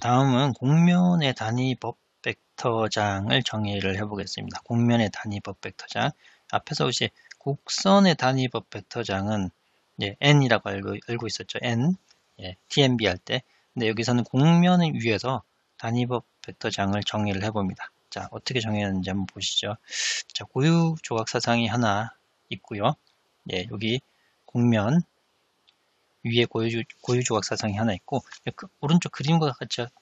다음은 곡면의 단위법 벡터장을 정의를 해보겠습니다. 곡면의 단위법 벡터장. 앞에서 이제 곡선의 단위법 벡터장은 n이라고 알고 있었죠. n. TMB 할 때. 근데 여기서는 곡면 위에서 단위법 벡터장을 정의를 해봅니다. 자, 어떻게 정의하는지 한번 보시죠. 자, 고유 조각 사상이 하나 있고요. 여기 곡면 위에 고유 조각 사상이 하나 있고, 오른쪽 그림과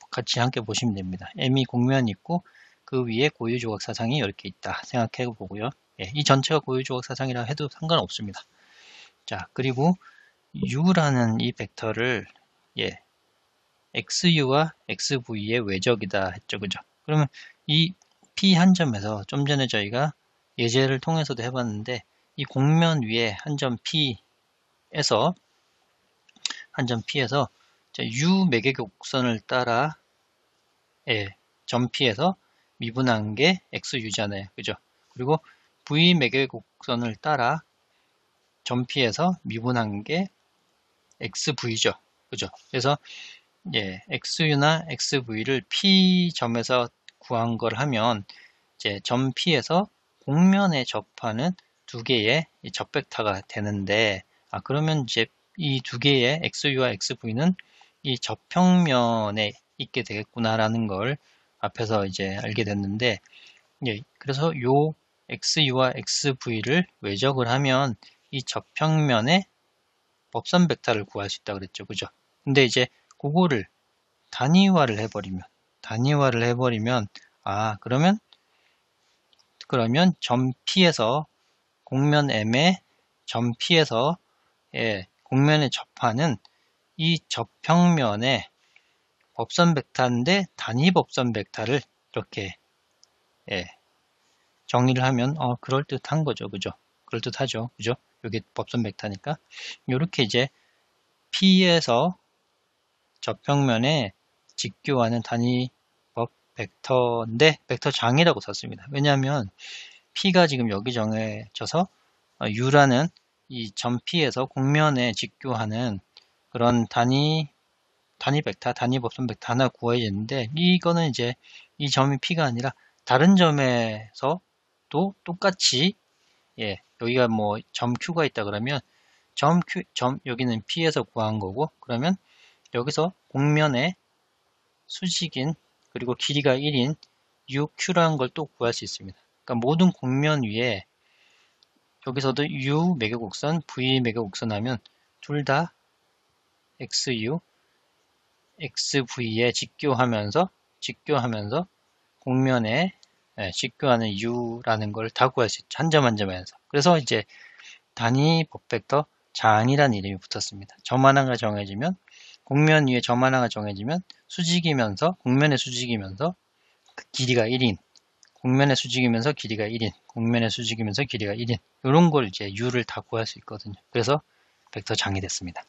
같이 함께 보시면 됩니다. M이 곡면이 있고 그 위에 고유 조각 사상이 이렇게 있다 생각해 보고요. 이 전체가 고유 조각 사상이라 해도 상관없습니다. 자, 그리고 U라는 이 벡터를 XU와 XV의 외적이다 했죠. 그죠? 그러면 이 P 한 점에서 좀 전에 저희가 예제를 통해서도 해봤는데, 이 곡면 위에 한 점 P에서 U 매개 곡선을 따라 점 P에서 미분한 게 XU잖아요. 그죠? 그리고 V 매개 곡선을 따라 점 P에서 미분한 게 XV죠. 그죠? 그래서 XU나 XV를 P 점에서 구한 걸 하면 이제 점 P에서 곡면에 접하는 두 개의 접벡터가 되는데, 그러면 이제 이 두 개의 XU와 XV는 이 접평면에 있게 되겠구나라는 걸 앞에서 이제 알게 됐는데, 그래서 요 XU와 XV를 외적을 하면 이 접평면의 법선 벡터를 구할 수 있다 그랬죠. 그죠? 근데 이제 그거를 단위화를 해버리면 그러면 점 P에서 곡면 M의 점 P에서 곡면에 접하는 이 접평면의 법선 벡터인데 단위 법선 벡터를 이렇게 정의를 하면 그럴듯한 거죠. 그죠? 그럴듯하죠. 그죠? 이게 법선 벡터니까 이렇게 이제 P에서 접평면에 직교하는 단위법 벡터인데 벡터장이라고 썼습니다. 왜냐하면 P가 지금 여기 정해져서 U라는 이 점 P에서 곡면에 직교하는 그런 단위 벡터, 단위 법선 벡터 하나 구해야 되는데, 이거는 이제 이 점이 P가 아니라 다른 점에서도 똑같이 여기가 뭐 점 Q가 있다 그러면 여기는 P에서 구한 거고, 그러면 여기서 곡면의 수직인 그리고 길이가 1인 UQ라는 걸 또 구할 수 있습니다. 그러니까 모든 곡면 위에 여기서도 U 매개곡선, V 매개곡선 하면 둘 다 XU, XV에 직교하면서 곡면에 직교하는 U라는 걸 다 구할 수 있죠. 한 점 한 점에서. 그래서 이제 단위 법벡터 장이라는 이름이 붙었습니다. 점 하나가 정해지면, 곡면 위에 점 하나가 정해지면 곡면의 수직이면서 길이가 1인, 곡면의 수직이면서 길이가 1인, 곡면의 수직이면서 길이가 1인, 이런 걸 이제 U를 다 구할 수 있거든요. 그래서 벡터 장이 됐습니다.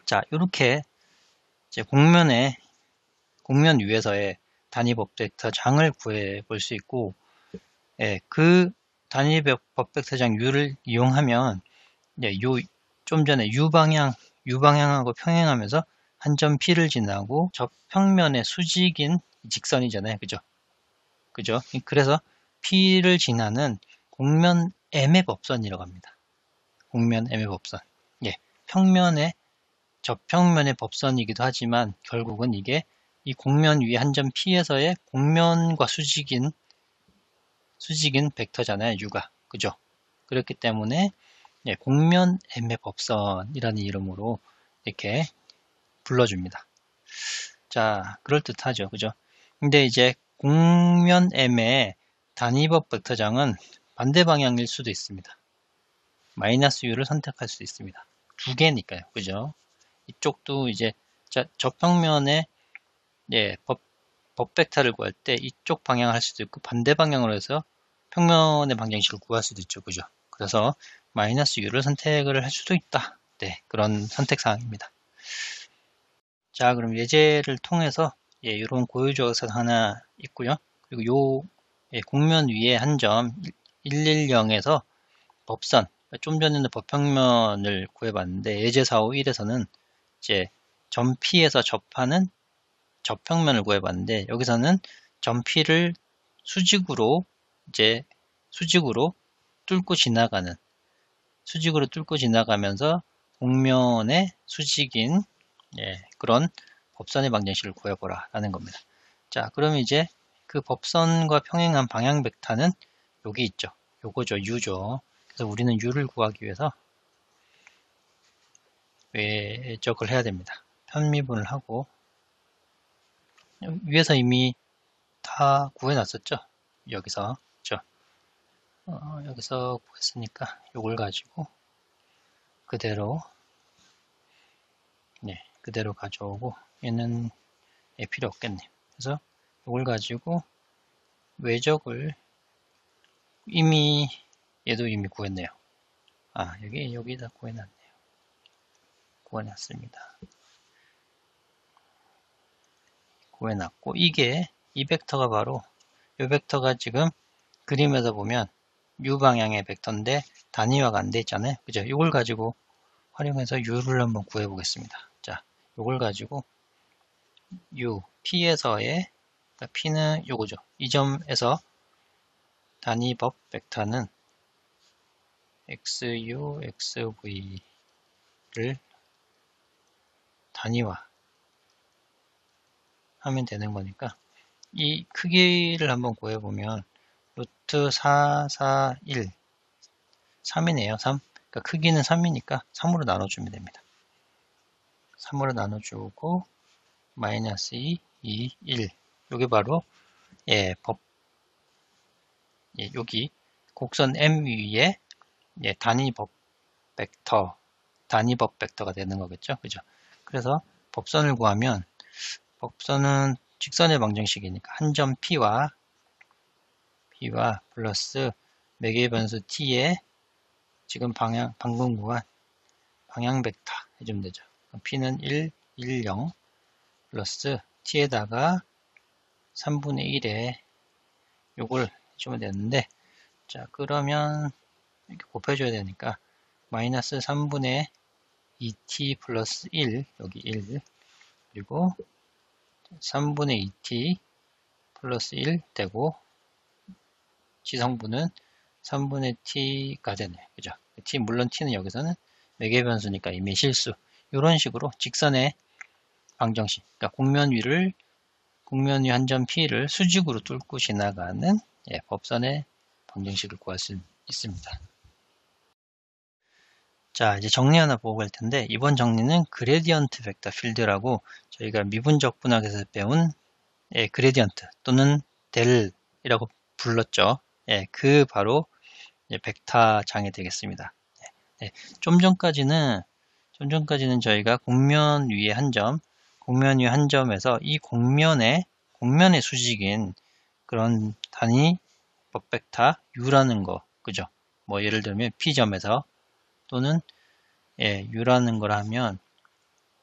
자, 이렇게 이제 곡면 위에서의 단위법 벡터 장을 구해 볼 수 있고, 그 단위법 벡터 장 U를 이용하면 좀 전에 U 방향하고 평행하면서 한 점 P를 지나고 접평면의 수직인 직선이잖아요. 그죠? 그래서 P를 지나는 곡면 M의 법선이라고 합니다. 곡면 M의 법선. 접평면의 법선이기도 하지만 결국은 이게 이 곡면 위에 한 점 P에서의 곡면과 수직인 벡터잖아요. U가. 그죠? 그렇기 때문에 곡면 M의 법선이라는 이름으로 이렇게 불러줍니다. 자, 그럴듯하죠. 그죠? 근데 이제 곡면 M의 단위법 벡터장은 반대 방향일 수도 있습니다. 마이너스 U를 선택할 수 있습니다. 두 개니까요. 그죠? 이쪽도 이제 접평면에 법 벡터를 구할 때 이쪽 방향을 할 수도 있고 반대 방향으로 해서 평면의 방정식을 구할 수도 있죠. 그죠? 그래서 마이너스 U를 선택을 할 수도 있다. 그런 선택사항입니다. 자, 그럼 예제를 통해서 이런 고유조각사 하나 있고요. 그리고 곡면 위에 한 점 110에서 법선, 좀 전에는 법평면을 구해봤는데 예제 4, 5, 1에서는 이제 점 P에서 접하는 저평면을 구해봤는데 여기서는 점 P를 수직으로 뚫고 지나가면서 곡면의 수직인 그런 법선의 방정식을 구해보라 라는 겁니다. 자, 그럼 이제 그 법선과 평행한 방향 벡터는 여기 있죠. 요거죠. U죠. 그래서 우리는 U를 구하기 위해서 외적을 해야 됩니다. 편미분을 하고 위에서 이미 다 구해놨었죠. 여기서 그렇죠? 여기서 구했으니까 요걸 가지고 그대로 그대로 가져오고 얘는 필요 없겠네. 그래서 요걸 가지고 외적을 얘도 이미 구했네요. 여기다 구해놨습니다. 구해놨고 이 벡터가 바로 이 벡터가 지금 그림에서 보면 U 방향의 벡터인데 단위화가 안 돼 있잖아요. 그죠? 이걸 가지고 활용해서 U를 한번 구해 보겠습니다. 자, 이걸 가지고 U, P에서의 그러니까 P는 요거죠. 이 점에서 단위법 벡터는 XU, XV를 단위화 하면 되는 거니까 이 크기를 한번 구해보면 루트 4, 4, 1 3이네요. 3. 그러니까 크기는 3이니까 3으로 나눠주면 됩니다. 3으로 나눠주고 마이너스 2, 2, 1 요게 바로 여기 곡선 M 위에 단위법 벡터가 되는 거겠죠. 그죠? 그래서 법선을 구하면 법선은 직선의 방정식이니까 한 점 P와 플러스 매개의 변수 T의 지금 방금 구한 방향 벡터 해주면 되죠. P는 1, 1, 0 플러스 T에다가 3분의 1에 요걸 해주면 되는데 자 그러면 이렇게 곱해줘야 되니까 마이너스 3분의 2t 플러스 1 여기 1 그리고 3분의 2t 플러스 1 되고 지성분은 3분의 t가 되네요. 그죠? 물론 t는 여기서는 매개 변수니까 이미 실수. 이런 식으로 직선의 방정식, 그러니까 곡면 위 한 점 P를 수직으로 뚫고 지나가는 법선의 방정식을 구할 수 있습니다. 자, 이제 정리 하나 보고 갈 텐데 이번 정리는 그레디언트 벡터 필드라고 저희가 미분적 분학에서 배운 그레디언트 또는 델이라고 불렀죠. 그 바로 벡터 장이 되겠습니다. 좀 전까지는 저희가 곡면 위에 한 점에서 이 곡면의 수직인 그런 단위 법 벡터 U라는 거, 그죠? 뭐 예를 들면 P점에서 또는 U라는 걸 하면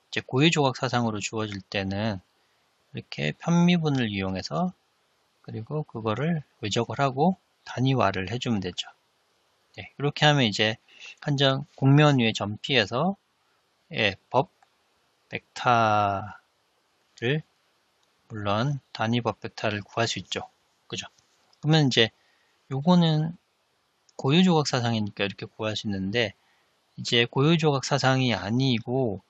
이제 고유조각 사상으로 주어질 때는 이렇게 편미분을 이용해서 그리고 그거를 외적을 하고 단위화를 해주면 되죠. 이렇게 하면 이제 한 점 곡면 위에 점 P에서 법 벡터를 물론 단위법 벡터를 구할 수 있죠. 그죠? 그러면 이제 요거는 고유조각 사상이니까 이렇게 구할 수 있는데 이제 고유조각 사상이 아니고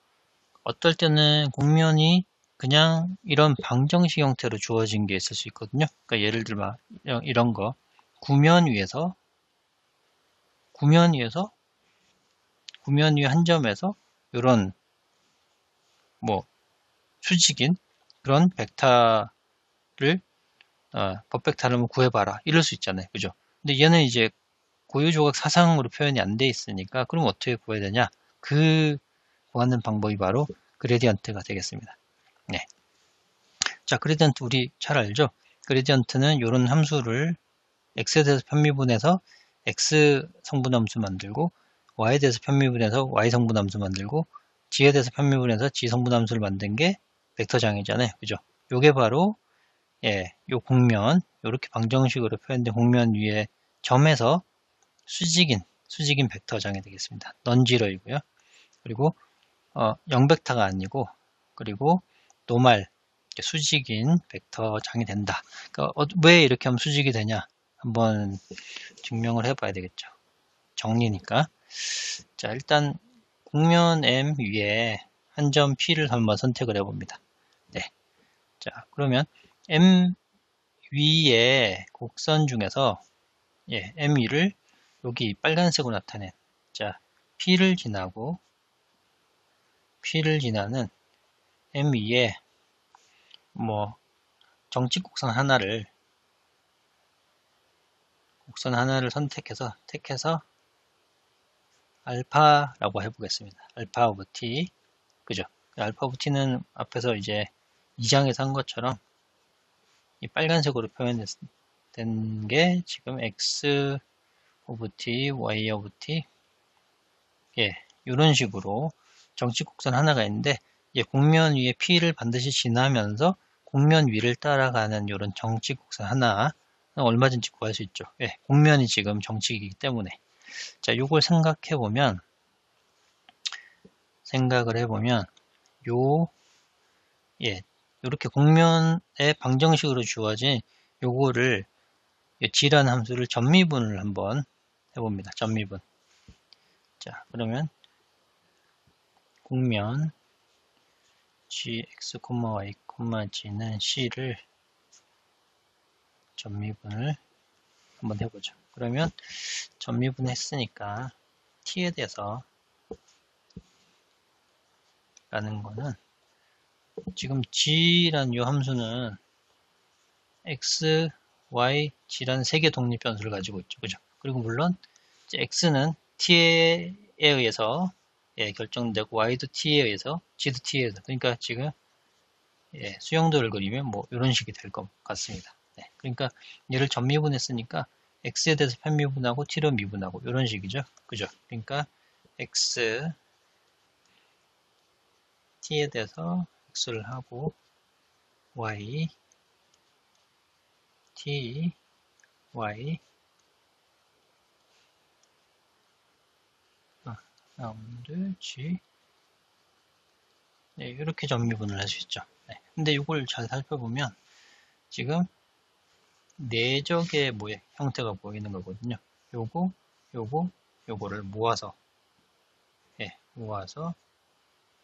어떨 때는 곡면이 그냥 이런 방정식 형태로 주어진 게 있을 수 있거든요. 그러니까 예를 들면 이런 거 구면 위에서 구면 위 한 점에서 이런 뭐 수직인 그런 벡터를 법 벡터를 한번 구해봐라 이럴 수 있잖아요. 그죠? 근데 얘는 이제 고유조각 사상으로 표현이 안 돼 있으니까 그럼 어떻게 구해야 되냐? 그 구하는 방법이 바로 그레디언트가 되겠습니다. 네. 자, 그레디언트 우리 잘 알죠? 그레디언트는 이런 함수를 x에 대해서 편미분해서 x 성분함수 만들고 y에 대해서 편미분해서 y 성분함수 만들고 g에 대해서 편미분해서 g 성분함수를 만든 게 벡터장이잖아요. 그죠? 요게 바로 요 곡면 이렇게 방정식으로 표현된 곡면 위에 점에서 수직인 벡터장이 되겠습니다. 넌지러이고요. 그리고 0벡터가 아니고 그리고 노말 수직인 벡터장이 된다. 그러니까 왜 이렇게 하면 수직이 되냐? 한번 증명을 해봐야 되겠죠. 정리니까. 자, 일단 곡면 M 위에 한 점 P를 한번 선택을 해봅니다. 네. 자, 그러면 M 위에 곡선 중에서 M 위를 여기 빨간색으로 나타낸 자, P를 지나고 P를 지나는 M 위에 뭐 정직 곡선 하나를 택해서 알파라고 해보겠습니다. 알파 오브 t 그죠? 알파 오브 t는 앞에서 이제 2장에서 한 것처럼 이 빨간색으로 표현된 게 지금 x 오브 t, y 오브 t 이런 식으로 정직 곡선 하나가 있는데 곡면 위에 P를 반드시 지나면서 곡면 위를 따라가는 이런 정직 곡선 하나 얼마든지 구할 수 있죠. 곡면이 지금 정직이기 때문에 자, 요걸 생각을 해보면 요렇게 곡면의 방정식으로 주어진 요거를 g라는 함수를 전미분을 한번 해봅니다. 전미분. 자, 그러면 곡면 gx, y, g는 c를 전미분을 한번 해보죠. 그러면 전미분 했으니까 t에 대해서 라는 거는 지금 g라는 이 함수는 x, y, g라는 세 개 독립 변수를 가지고 있죠. 그죠? 그리고 물론 x는 t에 의해서 결정되고 y도 t에 의해서 g도 t에 의해서 그러니까 지금 수영도를 그리면 뭐 이런 식이 될 것 같습니다. 그러니까 얘를 전미분했으니까 x에 대해서 편미분하고 t로 미분하고 이런 식이죠. 그죠? 그러니까 x t에 대해서 x를 하고 y t y 라운드 g 이렇게 전미분을 할 수 있죠. 근데 이걸 잘 살펴보면 지금 내적의 형태가 보이는 거거든요. 요거를 모아서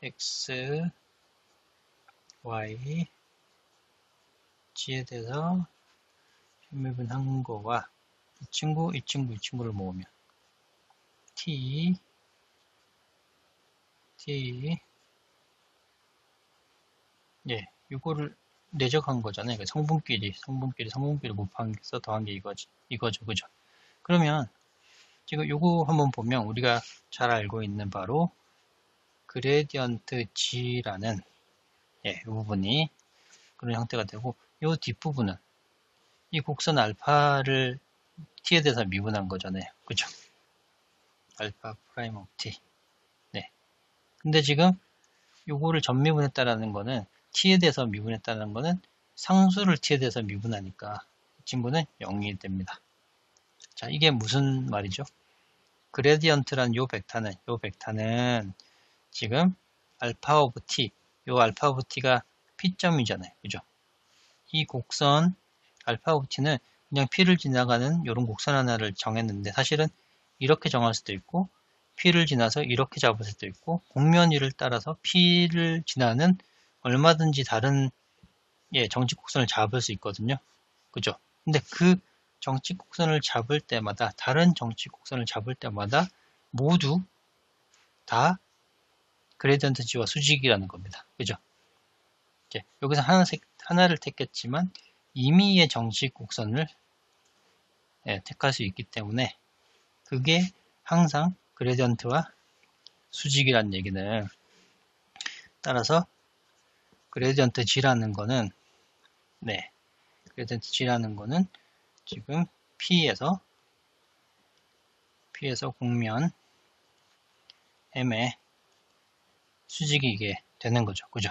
x, y, g에 대해서 편미분한 거와 이 친구를 모으면 t 이거를 내적한 거잖아요. 그러니까 성분끼리 곱해서 더한 게 이거죠. 그죠? 그러면 지금 요거 한번 보면 우리가 잘 알고 있는 바로 그레디언트 G라는 이 부분이 그런 형태가 되고 요 뒷부분은 이 곡선 알파를 T에 대해서 미분한 거잖아요. 그죠? 알파 프라임 오브 T. 근데 지금 요거를 전미분했다라는 거는 t에 대해서 미분했다는 거는 상수를 t에 대해서 미분하니까 이 친구는 0이 됩니다. 자, 이게 무슨 말이죠? 그레디언트란 요 벡터는 지금 알파 오브 t, 요 알파 오브 t가 p점이잖아요. 그죠? 이 곡선 알파 오브 t는 그냥 p를 지나가는 요런 곡선 하나를 정했는데 사실은 이렇게 정할 수도 있고 P를 지나서 이렇게 잡을 수도 있고 곡면 위를 따라서 P를 지나는 얼마든지 다른 정직 곡선을 잡을 수 있거든요. 그죠? 근데 그 정직 곡선을 잡을 때마다 다른 정직 곡선을 잡을 때마다 모두 다 그레디언트 G와 수직이라는 겁니다. 그죠? 여기서 하나를 택했지만 임의의 정직 곡선을 택할 수 있기 때문에 그게 항상 그레디언트와 수직이라는 얘기는 따라서 그레디언트 G라는 거는 그레디언트 G라는 거는 지금 P에서 곡면 M의 수직이 이게 되는 거죠. 그죠?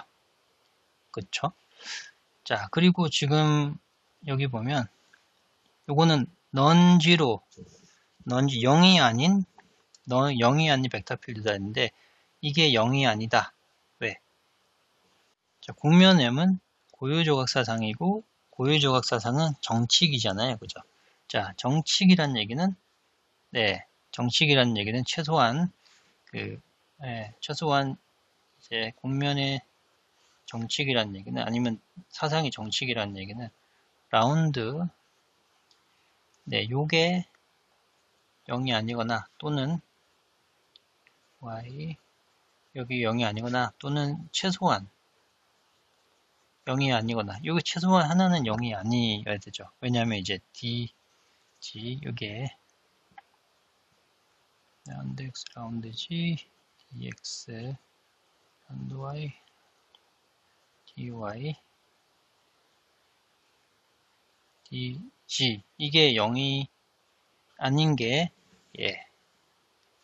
그쵸? 자, 그리고 지금 여기 보면 요거는 non-zero 0이 아닌 벡터 필드가 있는데 이게 0이 아니다. 왜? 자, 곡면 M은 고유조각사상이고 고유조각사상은 정칙이잖아요. 그죠? 자, 정칙이란 얘기는 정칙이란 얘기는 최소한 최소한 이제 공면의 정칙이란 얘기는 아니면 사상의 정칙이란 얘기는 라운드 요게 0이 아니거나 또는 y 여기 0이 아니거나 또는 최소한 0이 아니거나 여기 최소한 하나는 0이 아니어야 되죠. 왜냐하면 이제 dg 이게 라운드 x 라운드 g dx 라운드 y dy dg 이게 0이 아닌 게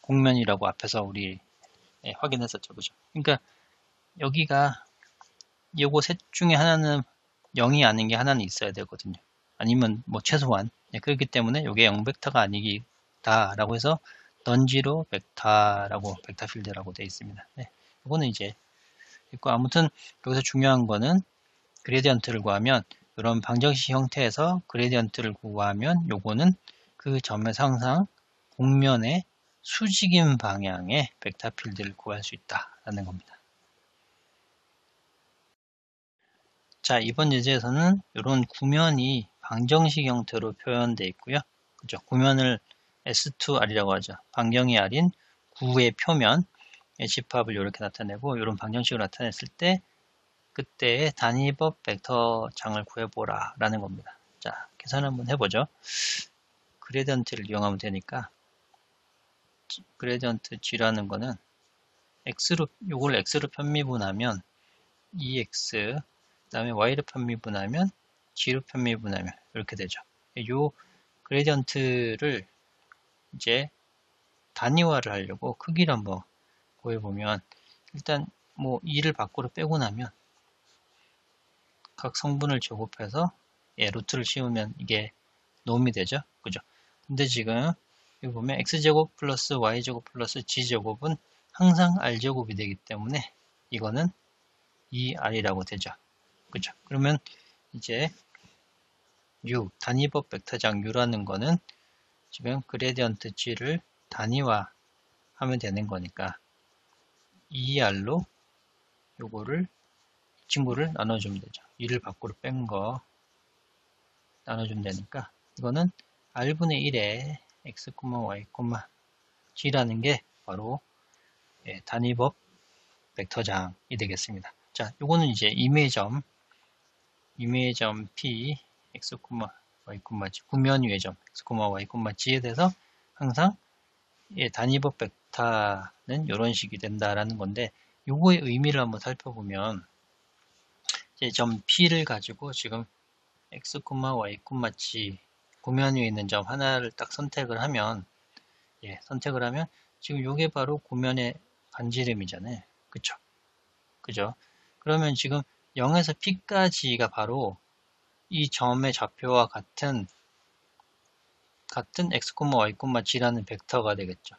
공면이라고 앞에서 우리 확인했었죠. 그죠? 그러니까 여기가 요거 셋 중에 하나는 0이 아닌 게 하나는 있어야 되거든요. 아니면 뭐 최소한 그렇기 때문에 요게 0벡터가 아니기다 라고 해서 넌지로 벡터라고 벡터 필드라고 되어 있습니다. 요거는 이제 있고 아무튼 여기서 중요한 거는 그레디언트를 구하면 이런 방정식 형태에서 그레디언트를 구하면 요거는 그 점에서 항상 공면의 수직인 방향의 벡터 필드를 구할 수 있다라는 겁니다. 자, 이번 예제에서는 이런 구면이 방정식 형태로 표현되어 있고요. 그죠? 구면을 S2R이라고 하죠. 반경이 R인 구의 표면 집합을 이렇게 나타내고 이런 방정식으로 나타냈을 때 그때의 단위법 벡터장을 구해보라 라는 겁니다. 자, 계산 한번 해보죠. 그레디언트를 이용하면 되니까 그레디언트 G라는 거는 요걸 X로 편미분하면 2X 그 다음에 Y로 편미분하면 G로 편미분하면 이렇게 되죠. 요 그레디언트를 이제 단위화를 하려고 크기를 한번 구해보면 일단 뭐 2를 밖으로 빼고 나면 각 성분을 제곱해서 루트를 씌우면 이게 놈이 되죠. 그죠? 근데 지금 여기 보면 x제곱 플러스 y제곱 플러스 g제곱은 항상 r제곱이 되기 때문에 이거는 2r이라고 되죠. 그죠? 그러면 이제 U, 단위법 벡터장 U라는 거는 지금 그레디언트 G를 단위화 하면 되는 거니까 2R로 요거를 이 친구를 나눠주면 되죠. 2를 밖으로 뺀 거 나눠주면 되니까 이거는 R분의 1에 X, Y, G라는 게 바로 단위법 벡터장이 되겠습니다. 자, 요거는 이제 이메이점 P, X, Y, G, 구면 위의 점 X, Y, G에 대해서 항상 단위법 벡터는 이런 식이 된다라는 건데 요거의 의미를 한번 살펴보면 이제 점 P를 가지고 지금 X, Y, G 구면 위에 있는 점 하나를 딱 선택을 하면 지금 요게 바로 구면의 반지름이잖아요. 그쵸? 그죠? 그러면 지금 0에서 P까지가 바로 이 점의 좌표와 같은 X, Y, G라는 벡터가 되겠죠.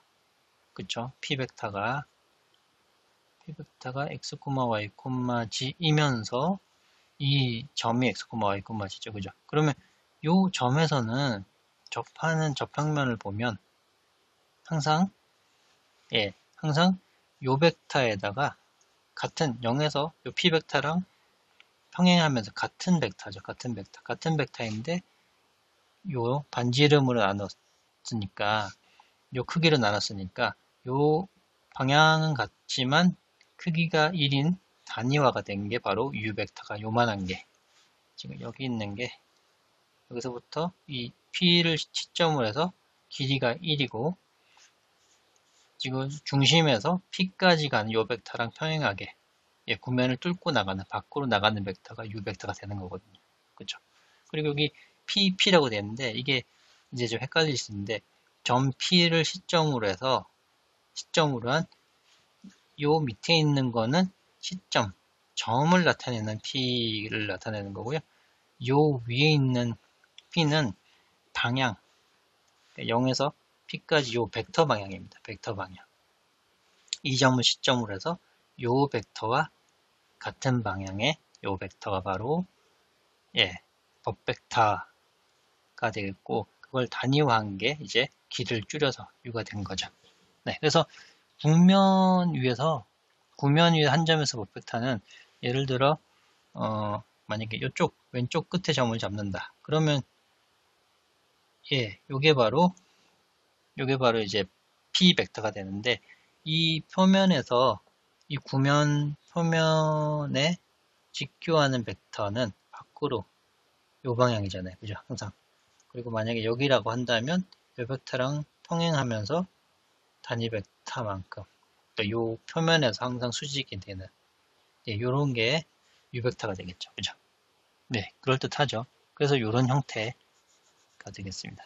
그쵸? P 벡터가 X, Y, G이면서 이 점이 X, Y, G죠. 그죠? 그러면 요 점에서는 접하는 접평면을 보면 항상 요 벡터에다가 같은 0에서 요 P 벡터랑 평행하면서 같은 벡터죠. 같은 벡터인데 요 반지름으로 나눴으니까 요 크기로 나눴으니까 요 방향은 같지만 크기가 1인 단위화가 된 게 바로 U 벡터가 요만한 게 지금 여기 있는 게 여기서부터 이 P를 시점으로 해서 길이가 1이고 지금 중심에서 P까지 가는 요 벡터랑 평행하게 구면을 뚫고 나가는 밖으로 나가는 벡터가 U 벡터가 되는 거거든요. 그렇죠? 그리고 여기 P라고 되는데 이게 이제 좀 헷갈릴 수 있는데 점 P를 시점으로 한 요 밑에 있는 거는 시점, 점을 나타내는 P를 나타내는 거고요. 요 위에 있는 P는 방향, 0에서 P까지 요 벡터 방향입니다. 벡터 방향. 이 점을 시점으로 해서 요 벡터와 같은 방향의 요 벡터가 바로 법 벡터가 되겠고, 그걸 단위화한 게 이제 길을 줄여서 U가 된 거죠. 네, 그래서 국면 위에 한 점에서 법 벡터는 예를 들어 만약에 이쪽 왼쪽 끝에 점을 잡는다. 그러면 요게 바로 이제 P 벡터가 되는데, 이 표면에서 이 구면 표면에 직교하는 벡터는 밖으로 요 방향이잖아요. 그죠? 항상. 그리고 만약에 여기라고 한다면 요 벡터랑 통행하면서 단위 벡터만큼 또 요 표면에서 항상 수직이 되는 요런 게 U 벡터가 되겠죠. 그죠? 네, 그럴듯하죠. 그래서 요런 형태가 되겠습니다.